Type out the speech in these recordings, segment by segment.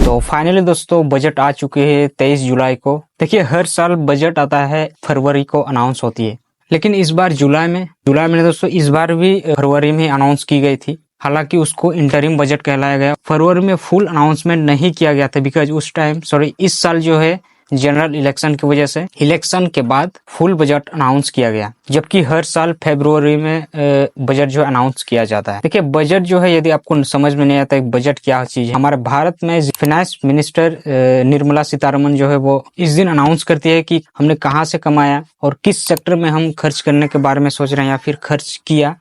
तो फाइनली दोस्तों बजट आ चुके हैं 23 जुलाई को। देखिए हर साल बजट आता है फरवरी को अनाउंस होती है, लेकिन इस बार जुलाई में दोस्तों इस बार भी फरवरी में अनाउंस की गई थी। हालांकि उसको इंटरिम बजट कहलाया गया। फरवरी में फुल अनाउंसमेंट नहीं किया गया था बिकॉज इस साल जो है जनरल इलेक्शन की वजह से इलेक्शन के बाद फुल बजट अनाउंस किया गया, जबकि हर साल फरवरी में बजट जो अनाउंस किया जाता है। देखिए बजट जो है, यदि आपको समझ में नहीं आता है बजट क्या चीज है, हमारे भारत में फाइनेंस मिनिस्टर निर्मला सीतारमण जो है वो इस दिन अनाउंस करती है कि हमने कहाँ से कमाया और किस सेक्टर में हम खर्च करने के बारे में सोच रहे हैं या फिर खर्च किया,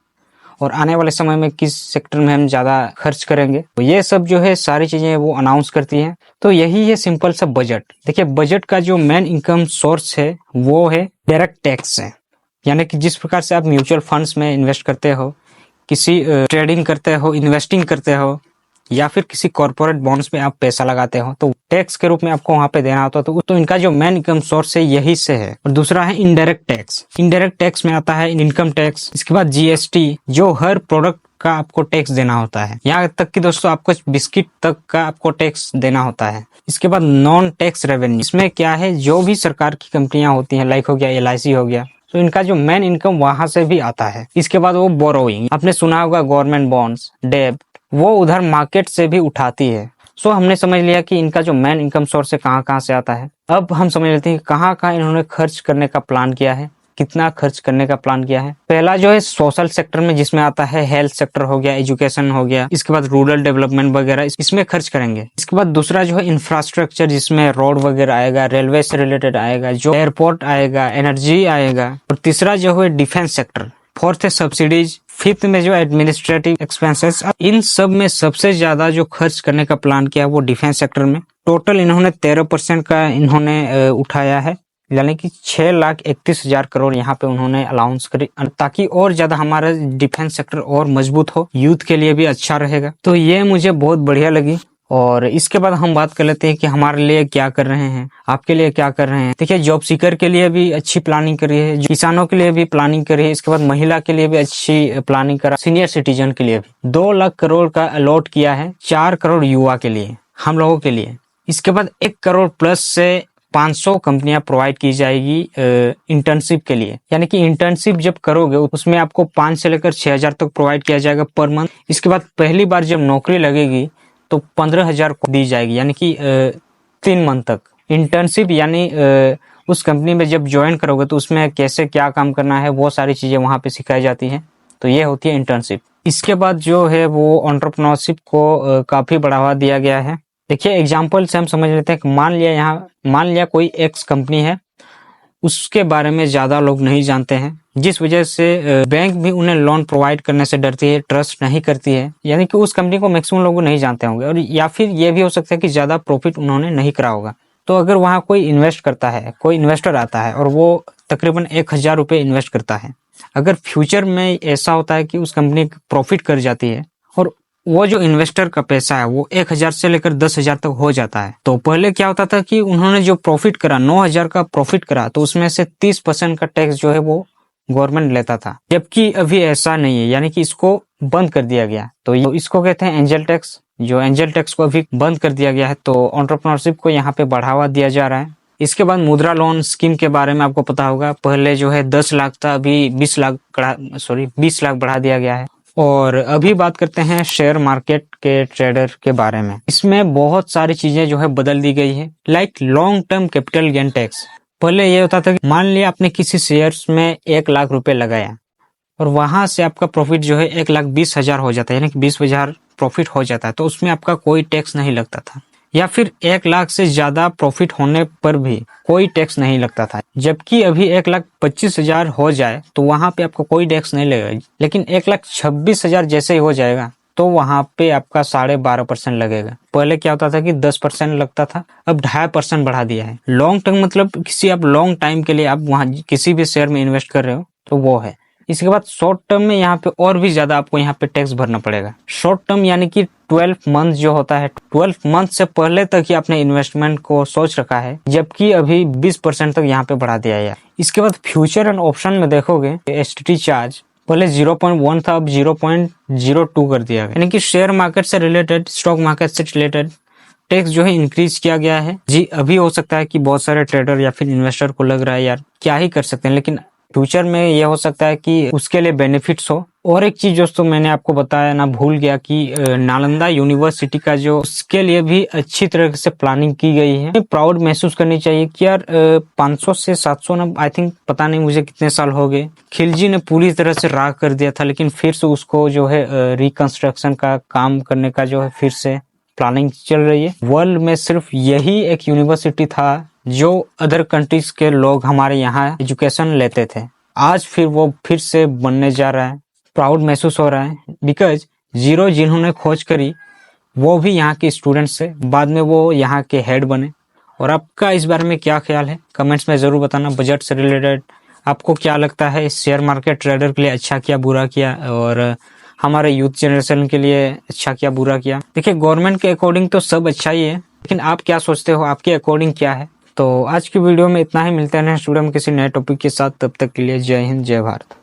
और आने वाले समय में किस सेक्टर में हम ज्यादा खर्च करेंगे। तो ये सब जो है सारी चीजें वो अनाउंस करती हैं। तो यही है सिंपल सा बजट। देखिए बजट का जो मेन इनकम सोर्स है वो है डायरेक्ट टैक्स है, यानी कि जिस प्रकार से आप म्यूचुअल फंड्स में इन्वेस्ट करते हो, किसी ट्रेडिंग करते हो, इन्वेस्टिंग करते हो, या फिर किसी कॉर्पोरेट बॉन्ड्स में आप पैसा लगाते हो, तो टैक्स के रूप में आपको वहां पे देना होता है। तो इनका जो मेन इनकम सोर्स है यही से है। और दूसरा है इनडायरेक्ट टैक्स। इनडायरेक्ट टैक्स में आता है इनकम टैक्स, इसके बाद जीएसटी, जो हर प्रोडक्ट का आपको टैक्स देना होता है। यहाँ तक कि दोस्तों आपको बिस्किट तक का आपको टैक्स देना होता है। इसके बाद नॉन टैक्स रेवेन्यू, इसमें क्या है, जो भी सरकार की कंपनियां होती हैं, लाइक हो गया LIC हो गया, तो इनका जो मेन इनकम वहां से भी आता है। इसके बाद वो बोरोइंग, आपने सुना होगा गवर्नमेंट बॉन्ड्स, डेब्ट, वो उधर मार्केट से भी उठाती है। सो हमने समझ लिया कि इनका जो मेन इनकम सोर्स है कहाँ से आता है। अब हम समझ लेते हैं कहाँ इन्होंने खर्च करने का प्लान किया है, कितना खर्च करने का प्लान किया है। पहला जो है सोशल सेक्टर में, जिसमें आता है हेल्थ सेक्टर हो गया, एजुकेशन हो गया, इसके बाद रूरल डेवलपमेंट वगैरह, इसमें खर्च करेंगे। इसके बाद दूसरा जो है इंफ्रास्ट्रक्चर, जिसमें रोड वगैरह आएगा, रेलवे से रिलेटेड आएगा, जो एयरपोर्ट आएगा, एनर्जी आएगा। और तीसरा जो है डिफेंस सेक्टर। फोर्थ है सब्सिडीज। फिफ्थ में जो एडमिनिस्ट्रेटिव एक्सपेंसेस। इन सब में सबसे ज्यादा जो खर्च करने का प्लान किया वो डिफेंस सेक्टर में। टोटल इन्होंने 13% का इन्होंने उठाया है, यानी कि 6,31,000 करोड़ यहाँ पे उन्होंने अलाउंस करी, ताकि और ज्यादा हमारा डिफेंस सेक्टर और मजबूत हो, यूथ के लिए भी अच्छा रहेगा। तो ये मुझे बहुत बढ़िया लगी। और इसके बाद हम बात कर लेते हैं कि हमारे लिए क्या कर रहे हैं, आपके लिए क्या कर रहे हैं। देखिए जॉब सीकर के लिए भी अच्छी प्लानिंग करी है, किसानों के लिए भी प्लानिंग करी है, इसके बाद महिला के लिए भी अच्छी प्लानिंग करा, सीनियर सिटीजन के लिए भी 2 लाख करोड़ का अलॉट किया है, 4 करोड़ युवा के लिए, हम लोगों के लिए। इसके बाद 1 करोड़ प्लस से 500 कंपनियां प्रोवाइड की जाएगी इंटर्नशिप के लिए, यानी कि इंटर्नशिप जब करोगे उसमें आपको 5 से लेकर 6,000 तक प्रोवाइड किया जाएगा पर मंथ। इसके बाद पहली बार जब नौकरी लगेगी तो 15,000 को दी जाएगी, यानी कि 3 मंथ तक इंटर्नशिप। यानी उस कंपनी में जब ज्वाइन करोगे तो उसमें कैसे क्या काम करना है वो सारी चीजें वहां पे सिखाई जाती हैं। तो ये होती है इंटर्नशिप। इसके बाद जो है वो एंटरप्रेन्योरशिप को काफी बढ़ावा दिया गया है। देखिए एग्जाम्पल से हम समझ लेते हैं कि मान लिया कोई एक्स कंपनी है, उसके बारे में ज्यादा लोग नहीं जानते हैं, जिस वजह से बैंक भी उन्हें लोन प्रोवाइड करने से डरती है, ट्रस्ट नहीं करती है, यानी कि उस कंपनी को मैक्सिमम लोग नहीं जानते होंगे। और या फिर ये भी हो सकता है कि ज्यादा प्रॉफिट उन्होंने नहीं करा होगा। तो अगर वहां कोई इन्वेस्ट करता है, कोई इन्वेस्टर आता है और वो तकरीबन 1,000 रुपये इन्वेस्ट करता है, अगर फ्यूचर में ऐसा होता है कि उस कंपनी प्रॉफिट कर जाती है और वो जो इन्वेस्टर का पैसा है वो 1,000 से लेकर 10,000 तक हो जाता है, तो पहले क्या होता था कि उन्होंने जो प्रॉफिट करा, 9,000 का प्रॉफिट करा, तो उसमें से 30% का टैक्स जो है वो गवर्नमेंट लेता था। जबकि अभी ऐसा नहीं है, यानी कि इसको बंद कर दिया गया। तो इसको कहते हैं एंजल टैक्स। जो एंजल टैक्स को अभी बंद कर दिया गया है, तो एंटरप्रेन्योरशिप को यहाँ पे बढ़ावा दिया जा रहा है। इसके बाद मुद्रा लोन स्कीम के बारे में आपको पता होगा, पहले जो है 10 लाख था, अभी 20 लाख बढ़ा दिया गया है। और अभी बात करते हैं शेयर मार्केट के ट्रेडर के बारे में। इसमें बहुत सारी चीजें जो है बदल दी गई है, like long term capital gain tax. पहले ये होता था कि मान लिया आपने किसी शेयर्स में 1 लाख रुपए लगाया और वहां से आपका प्रॉफिट जो है 1,20,000 हो जाता है, यानी कि 20,000 प्रॉफिट हो जाता है, तो उसमें आपका कोई टैक्स नहीं लगता था। या फिर 1 लाख से ज्यादा प्रॉफिट होने पर भी कोई टैक्स नहीं लगता था। जबकि अभी 1,25,000 हो जाए तो वहां पे आपको कोई टैक्स नहीं लगेगा, लेकिन 1,26,000 जैसे ही हो जाएगा तो वहां पे आपका 12.5% लगेगा। पहले क्या होता था कि 10% लगता था, अब 2.5% बढ़ा दिया है। लॉन्ग टर्म मतलब किसी आप लॉन्ग टाइम के लिए आप वहां किसी भी शेयर में इन्वेस्ट कर रहे हो तो वो है। इसके बाद शॉर्ट टर्म में यहाँ पे और भी ज्यादा आपको यहाँ पे टैक्स भरना पड़ेगा। शॉर्ट टर्म यानी कि 12 मंथ जो होता है, 12 मंथ से पहले तक ही आपने इन्वेस्टमेंट को सोच रखा है, जबकि अभी 20% तक यहाँ पे बढ़ा दिया है। इसके बाद फ्यूचर एंड ऑप्शन में देखोगे STT चार्ज पहले 0.1 था, अब 0.02 कर दिया गया, यानी कि शेयर मार्केट से रिलेटेड, स्टॉक मार्केट से रिलेटेड टैक्स जो है इंक्रीज किया गया है। जी अभी हो सकता है कि बहुत सारे ट्रेडर या फिर इन्वेस्टर को लग रहा है यार क्या ही कर सकते हैं, लेकिन फ्यूचर में ये हो सकता है कि उसके लिए बेनिफिट्स हो। और एक चीज दोस्तों मैंने आपको बताया ना, भूल गया कि नालंदा यूनिवर्सिटी का जो उसके लिए भी अच्छी तरह से प्लानिंग की गई है। प्राउड महसूस करनी चाहिए कि यार 500 से 700 ना आई थिंक पता नहीं मुझे कितने साल हो गए, खिलजी ने पूरी तरह से राख कर दिया था, लेकिन फिर से उसको जो है रिकंस्ट्रक्शन का काम करने का जो है फिर से प्लानिंग चल रही है। वर्ल्ड में सिर्फ यही एक यूनिवर्सिटी था जो अदर कंट्रीज के लोग हमारे यहाँ एजुकेशन लेते थे। आज फिर वो फिर से बनने जा रहा है। प्राउड महसूस हो रहा है बिकॉज जीरो जिन्होंने खोज करी वो भी यहाँ के स्टूडेंट्स से, बाद में वो यहाँ के हेड बने। और आपका इस बारे में क्या ख्याल है कमेंट्स में जरूर बताना। बजट से रिलेटेड आपको क्या लगता है, शेयर मार्केट ट्रेडर के लिए अच्छा किया बुरा किया, और हमारे यूथ जनरेशन के लिए अच्छा किया बुरा किया। देखिए गवर्नमेंट के अकॉर्डिंग तो सब अच्छा ही है, लेकिन आप क्या सोचते हो, आपके अकॉर्डिंग क्या है। तो आज की वीडियो में इतना ही, मिलते हैं नेक्स्ट वीडियो में किसी नए टॉपिक के साथ। तब तक के लिए जय हिंद जय भारत।